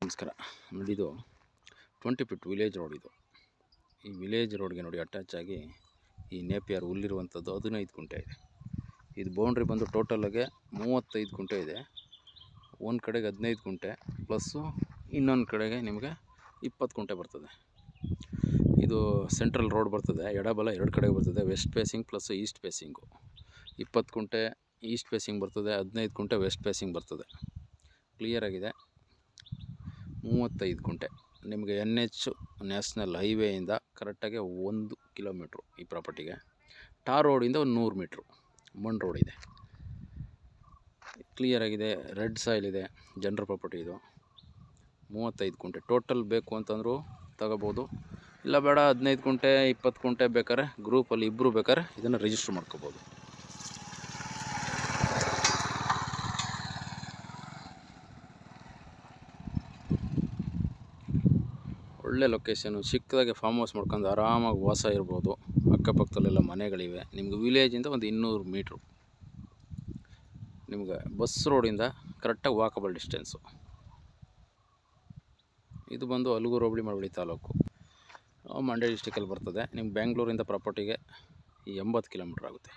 ನಮಸ್ಕಾರ. ನೋಡಿ, ಇದು 20 ಫೀಟ್ ವಿಲೇಜ್ ರೋಡ್. ಈ ವಿಲೇಜ್ ರೋಡ್ಗೆ ನೋಡಿ ಅಟ್ಯಾಚ್ ಆಗಿ ಈ ನೇಪಿಯರ್ ಹುಲ್ಲಿರುವಂಥದ್ದು 15 ಗುಂಟೆ ಇದೆ. ಇದು ಬೌಂಡ್ರಿ ಬಂದು ಟೋಟಲಾಗೆ 35 ಗುಂಟೆ ಇದೆ. ಒಂದು ಕಡೆಗೆ 15 ಗುಂಟೆ ಪ್ಲಸ್ಸು ಇನ್ನೊಂದು ಕಡೆಗೆ ನಿಮಗೆ 20 ಗುಂಟೆ ಬರ್ತದೆ. ಇದು ಸೆಂಟ್ರಲ್ ರೋಡ್ ಬರ್ತದೆ, ಎಡಬಲ ಎರಡು ಕಡೆಗೆ ಬರ್ತದೆ. West facing plus east facing 20 ಗುಂಟೆ ಈಸ್ಟ್ ಫೇಸಿಂಗ್ ಬರ್ತದೆ, 15 ಗುಂಟೆ ವೆಸ್ಟ್ ಫೇಸಿಂಗ್ ಬರ್ತದೆ. ಕ್ಲಿಯರಾಗಿದೆ. 35 ಗುಂಟೆ ನಿಮಗೆ NH ನ್ಯಾಷನಲ್ ಹೈವೇಯಿಂದ ಕರೆಕ್ಟಾಗಿ 1 ಕಿಲೋಮೀಟ್ರು ಈ ಪ್ರಾಪರ್ಟಿಗೆ. ಟಾರ್ ರೋಡಿಂದ ಒಂದು 100 ಮೀಟ್ರು ಮಣ್ಣು ರೋಡ್ ಇದೆ. ಕ್ಲಿಯರಾಗಿದೆ. ರೆಡ್ ಸಾಯಿಲ್ ಇದೆ. ಜನರ ಪ್ರಾಪರ್ಟಿ ಇದು. 35 ಗುಂಟೆ ಟೋಟಲ್ ಬೇಕು ಅಂತಂದರೂ ತಗೋಬೋದು. ಇಲ್ಲ ಬೇಡ 15 ಗುಂಟೆ 20 ಗುಂಟೆ ಬೇಕಾದ್ರೆ ಗ್ರೂಪಲ್ಲಿ ಇಬ್ಬರು ಬೇಕಾದ್ರೆ ಇದನ್ನು ರಿಜಿಸ್ಟ್ರ್ ಮಾಡ್ಕೋಬೋದು. ಒಳ್ಳೆ ಲೊಕೇಶನು, ಚಿಕ್ಕದಾಗೆ ಫಾರ್ಮ್ ಹೌಸ್ ಮಾಡ್ಕೊಂಡು ಆರಾಮಾಗಿ ವಾಸ ಇರ್ಬೋದು. ಅಕ್ಕಪಕ್ಕದಲ್ಲೆಲ್ಲ ಮನೆಗಳಿವೆ. ನಿಮ್ಗೆ ವಿಲೇಜಿಂದ ಒಂದು 200 ಮೀಟ್ರು, ನಿಮ್ಗೆ ಬಸ್ ರೋಡಿಂದ ಕರೆಕ್ಟಾಗಿ ವಾಕಬಲ್ ಡಿಸ್ಟೆನ್ಸು. ಇದು ಬಂದು ಅಲಗೂರು ಹೋಬಳಿ ಮಳವಳ್ಳಿ ತಾಲೂಕು, ಮಂಡ್ಯ ಡಿಸ್ಟಿಕಲ್ಲಿ ಬರ್ತದೆ. ನಿಮ್ಗೆ ಬೆಂಗಳೂರಿಂದ ಪ್ರಾಪರ್ಟಿಗೆ 80 ಕಿಲೋಮೀಟ್ರ್ ಆಗುತ್ತೆ.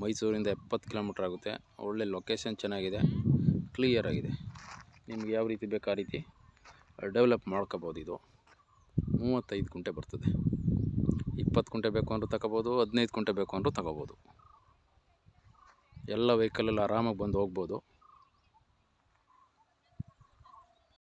ಮೈಸೂರಿಂದ 70 ಕಿಲೋಮೀಟ್ರ್ ಆಗುತ್ತೆ. ಒಳ್ಳೆ ಲೊಕೇಶನ್ ಚೆನ್ನಾಗಿದೆ, ಕ್ಲಿಯರ್ ಆಗಿದೆ. ನಿಮ್ಗೆ ಯಾವ ರೀತಿ ಬೇಕು ಆ ರೀತಿ ಡೆವಲಪ್ ಮಾಡ್ಕೋಬೋದು. ಇದು 35 ಗುಂಟೆ ಬರ್ತದೆ. 20 ಗುಂಟೆ ಬೇಕು ಅಂದರೂ ತಗೋಬೋದು, 15 ಗುಂಟೆ ಬೇಕು ಅಂದರೂ ತಗೋಬೋದು. ಎಲ್ಲ ವೆಹಿಕಲಲ್ಲಿ ಆರಾಮಾಗಿ ಬಂದು ಹೋಗ್ಬೋದು.